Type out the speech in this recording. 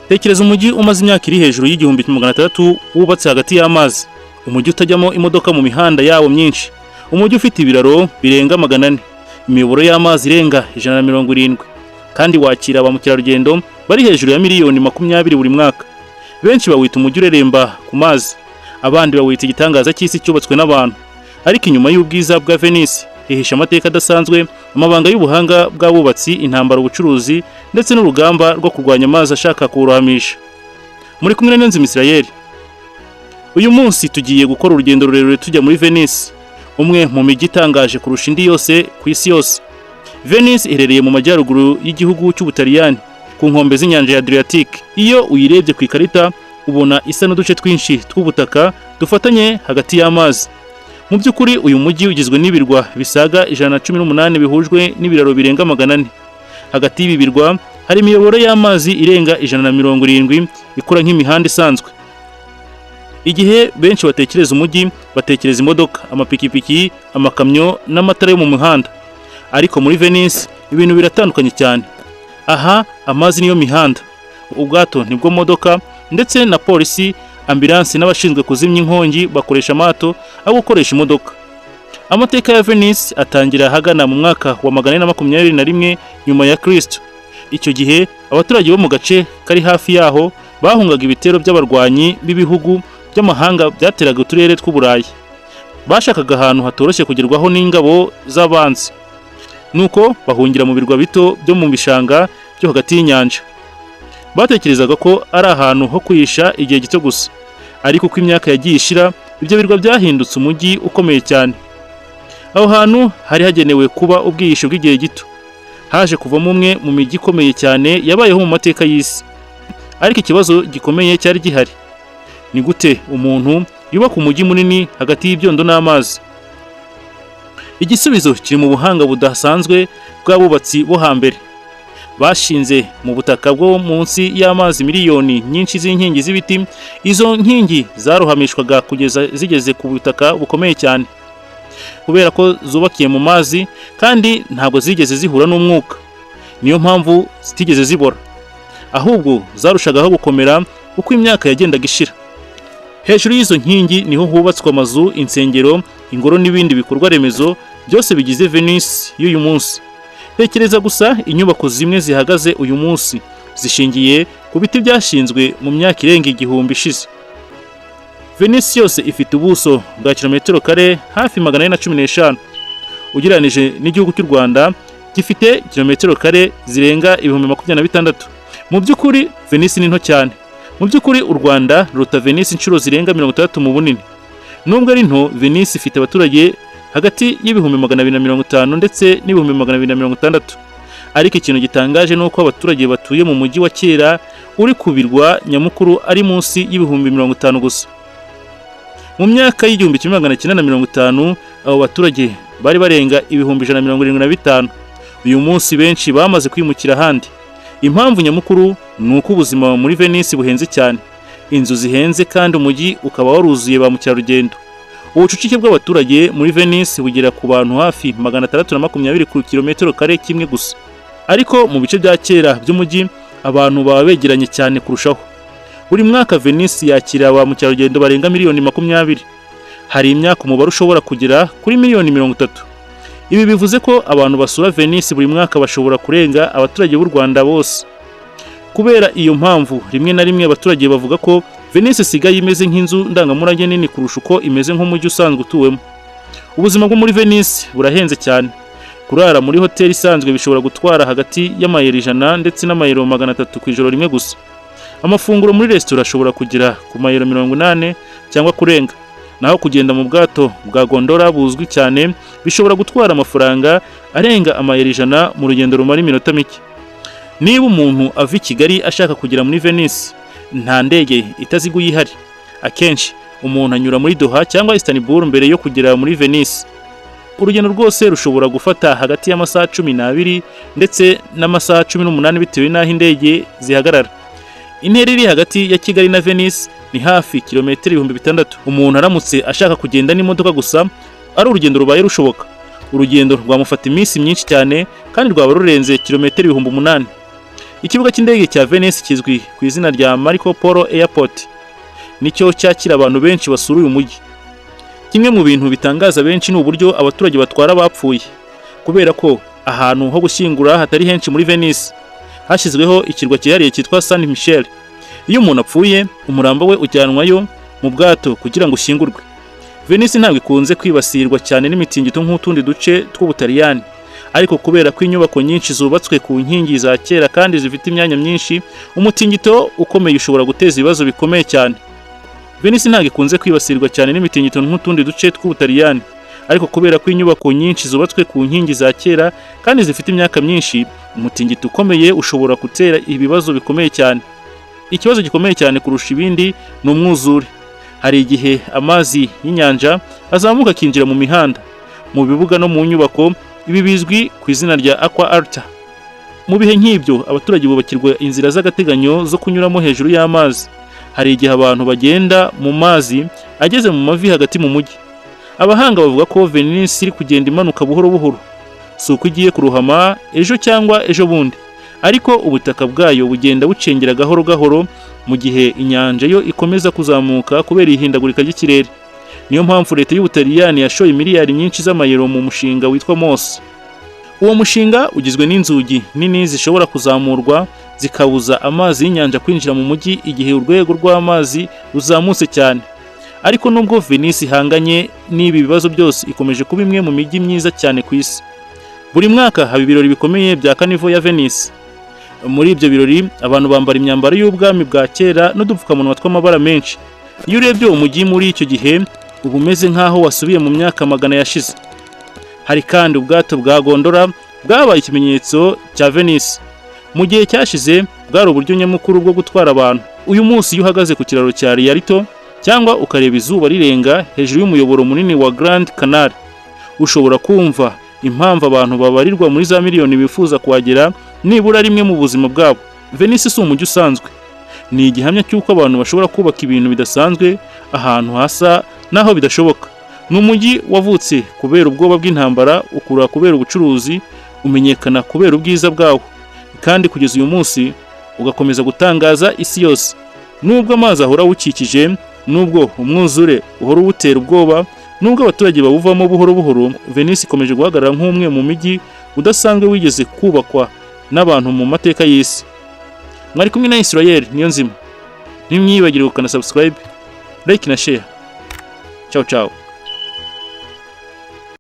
Tekereza umujyi umaze imyaka iri hejuru y'igihumbi 600 wubatse hagati y'amazi, umujyi utajyamo imodoka mu mihanda yawo myinshi, umujyi ufite ibiraro birenga 400, imiyoboro y'amazi irenga 170, kandi wakira ba mukerarugendo bari hejuru ya miliyoni 20 buri mwaka. Benshi bawita umujyi ureremba ku mazi, abandi bawita igitangaza cy'isi cyubatswe n'abantu. Ariko inyuma y'ubwiza bwa Venice hihisha amateka adasanzwe, amabanga y'ubuhanga bw'abubatsi, intambara, ubucuruzi ndetse n'urugamba rwo kurwanya amazi ashaka kurohamisha. Muri kumwe na Niyonzima Israel. Uyu munsi tugiye gukora urugendo rurerure tujya muri Venice, umwe mu mijyi itangaje kurusha indi yose ku isi yose. Venice iherereye mu majyaruguru y'igihugu cy'Ubutaliyani ku nkombe z'inyanja ya Adriatic. Iyo uyirebye ku ikarita ubona isa n'uduce twinshi tw'ubutaka dufatanye hagati y'amazi. Mu by'ukuri uyu mujyi ugizwe n'ibirwa bisaga 118 bihujwe n'ibiraro birenga 400. Hagati y'ibi birwa hari imiyoboro y'amazi irenga 170 ikora nk'imihanda isanzwe. Igihe benshi batekereza umujyi batekereza imodoka, amapikipiki, amakamyo n'amatara yo mu muhanda. Ariko muri Venice ibintu biratandukanye cyane. Aha amazi niyo mihanda, ubwato nibwo modoka, ndetse na polisi, ambulance n'abashinzwe kuzimya inkongi bakoresha amato aho gukoresha imodoka. Amateka ya Venice atangira hagana mu mwaka wa 421 nyuma ya Kristo. Icyo gihe abaturage bo mu gace kari hafi yaho bahungaga ibitero by'abarwanyi b'ibihugu by'amahanga byateraga uturere tw'Uburayi. Bashakaga ahantu hatoroshye kugerwaho n'ingabo z'abanzi, nuko bahungira mu birwa bito byo mu bishanga byo hagati y'inyanja. Batekerezaga ko ari ahantu ho kwihisha igihe gito gusa, ariko uko imyaka yagiye ishira ibyo birwa byahindutse umujyi ukomeye cyane. Aho hantu hari hagenewe kuba ubwihisho bw'igihe gito. Haje kuvamo umwe mu mijyi ikomeye cyane yabayeho mu mateka y'isi. Ariko ikibazo gikomeye cyari gihari: ni gute umuntu yubaka umujyi munini hagati y'ibyondo n'amazi? Igisubizo kiri mu buhanga budasanzwe bw'abubatsi bo hambere. Bashinze mu butaka bwo munsi y'amazi miliyoni nyinshi z'inkingi z'ibiti. Izo nkingi zarohamishwaga kugeza zigeze ku butaka bukomeye cyane, kubera ko zubakiye mu mazi kandi ntabwo zigeze zihura n'umwuka. Niyo mpamvu zitigeze zibora, ahubwo zarushagaho gukomera uko imyaka yagendaga ishira. Hejuru y'izo nkingi niho hubatswe amazu, insengero, ingoro n'ibindi bikorwa remezo byose bigize Venice y'uyu munsi. Tekereza gusa inyubako zimwe zihagaze uyu munsi zishingiye ku biti byashinzwe mu myaka irenga 1000 ishize. Venice yose ifite ubuso bwa kilometero kare hafi 415. Ugereranije n'igihugu cy'u Rwanda gifite kilometero kare zirenga 26,000. Mu by'ukuri Venice ni nto cyane. Mu by'ukuri u Rwanda ruta Venice inshuro zirenga 30 mu bunini. Nubwo ari nto, Venice ifite abaturage hagati y'ibihumbi 250 ndetse n'ibihumbi 260. Ariko ikintu gitangaje ni uko abaturage batuye mu mujyi wa kera uri kubirwa nyamukuru ari munsi y'ibihumbi 50 gusa. Mu myaka y'igihumbi 1950 abo baturage bari barenga ibihumbi 175. Uyu munsi benshi bamaze kwimukira ahandi. Impamvu nyamukuru ni uko ubuzima muri Venice buhenze cyane. Inzu zihenze kandi umujyi ukaba waruzuye ba mukerarugendo. Ubucucike bw'abaturage muri Venice bugera ku bantu hafi 620 ku kilometero kare kimwe gusa. Ariko mu bice bya kera by'umujyi abantu baba begeranye cyane kurushaho. Buri mwaka Venice yakira ba mukerarugendo barenga miliyoni 20. Hari imyaka umubare ushobora kugera kuri miliyoni 30. Ibi bivuze ko abantu basura Venice buri mwaka bashobora kurenga abaturage b'u Rwanda bose. Kubera iyo mpamvu, rimwe na rimwe abaturage bavuga ko Venice sigaye imeze nk'inzu ndangamurage nini kurusha uko imeze nk'umujyi usanzwe utuwemo. Ubuzima bwo muri Venice burahenze cyane. Kurara muri hoteli isanzwe bishobora gutwara hagati y'amayero 100 ndetse n'amayero 300 ku ijoro rimwe gusa. Amafunguro muri restaurant ashobora kugera ku mayero 80 cyangwa kurenga. Naho kugenda mu bwato bwa gondola buzwi cyane bishobora gutwara amafaranga arenga amayero 100 mu rugendo rumara iminota mike. Niba umuntu ava i Kigali ashaka kugera muri Venice, nta ndege itaziguye ihari. Akenshi umuntu anyura muri Doha cyangwa Istanbul mbere yo kugera muri Venice. Urugendo rwose rushobora gufata hagati y'amasaha 12 ndetse n'amasaha 18 bitewe n'aho indege zihagarara. Intera iri hagati ya Kigali na Venice ni hafi kilometero 6,000. Umuntu aramutse ashaka kugenda n'imodoka gusa ari urugendo rubaye rushoboka. Urugendo rwamufata iminsi myinshi cyane kandi rwaba rurenze kilometero 8,000. Ikibuga cy'indege cya Venice kizwi ku izina rya Marco Polo Airport, nicyo cyakira abantu benshi basura uyu mujyi. Kimwe mu bintu bitangaza benshi ni uburyo abaturage batwara abapfuye, kubera ko ahantu ho gushyingura hatari henshi muri Venice. Hashyizweho ikirwa cyihariye cyitwa San Michel. Iyo umuntu apfuye, umurambo we ujyanwayo mu bwato kugira ngo ushyingurwe. Venice ntabwo ikunze kwibasirwa cyane n'imitingito nk'utundi duce tw'Ubutaliyani, ariko kubera ko inyubako nyinshi zubatswe ku nkingi za kera kandi zifite imyanya myinshi, umutingito ukomeye ushobora guteza ibibazo bikomeye cyane. Venice ntabwo ikunze kwibasirwa cyane n'imitingito nk'utundi duce tw'Ubutaliyani, ariko kubera ko inyubako nyinshi zubatswe ku nkingi za kera kandi zifite imyaka myinshi, umutingito ukomeye ushobora gutera ibibazo bikomeye cyane. Ikibazo gikomeye cyane kurusha ibindi ni umwuzure. Hari igihe amazi y'inyanja azamuka akinjira mu mihanda, mu bibuga no mu nyubako. Ibi bizwi ku izina rya Aqua Alta. Mu bihe nk'ibyo, abaturage bubakirwa inzira z'agateganyo zo kunyuramo hejuru y'amazi. Hari igihe abantu bagenda mu mazi ageze mu mavi hagati mu mujyi. Abahanga bavuga ko Venice iri kugenda imanuka buhoro buhoro, si uko igiye kuruhama ejo cyangwa ejo bundi, ariko ubutaka bwayo bugenda bucengera gahoro gahoro, mu gihe inyanja yo ikomeza kuzamuka kubera ihindagurika ry'ikirere. Niyo mpamvu leta y'Ubutaliyani yashoye miliyari nyinshi z'amayero mu mushinga witwa MOS. Uwo mushinga ugizwe n'inzugi nini zishobora kuzamurwa zikabuza amazi y'inyanja kwinjira mu mujyi igihe urwego rw'amazi ruzamutse cyane. Ariko nubwo Venice ihanganye n'ibi bibazo byose, ikomeje kuba imwe mu mijyi myiza cyane ku isi. Buri mwaka haba ibirori bikomeye bya Carnival ya Venice. Muri ibyo birori abantu bambara imyambaro y'ubwami bwa kera n'udupfukamunwa tw'amabara menshi. Iyo urebye uwo mujyi muri icyo gihe, uba umeze nk'aho wasubiye mu myaka magana yashize. Hari kandi ubwato bwa gondola bwabaye ikimenyetso cya Venice. Mu gihe cyashize bwari uburyo nyamukuru bwo gutwara abantu. Uyu munsi iyo uhagaze ku kiraro cya Rialto cyangwa ukareba izuba rirenga hejuru y'umuyoboro munini wa Grand Canal, ushobora kumva impamvu abantu babarirwa muri za miliyoni bifuza kuhagera nibura rimwe mu buzima bwabo. Venice si umujyi usanzwe, ni igihamya cy'uko abantu bashobora kubaka ibintu bidasanzwe ahantu hasa naho bidashoboka. Ni umujyi wavutse kubera ubwoba bw'intambara, ukura kubera ubucuruzi, umenyekana kubera ubwiza bwawo, kandi kugeza uyu munsi ugakomeza gutangaza isi yose. Nubwo amazi ahora awukikije, nubwo umwuzure uhora uwutera ubwoba, nubwo abaturage bawuvamo buhoro buhoro, Venice ikomeje guhagarara nk'umwe mu mijyi udasanzwe wigeze kubakwa n'abantu mu mateka y'isi. Mwari kumwe na Israel Niyonzima. Ntimwibagire gukanda subscribe, like na share. Ciao ciao.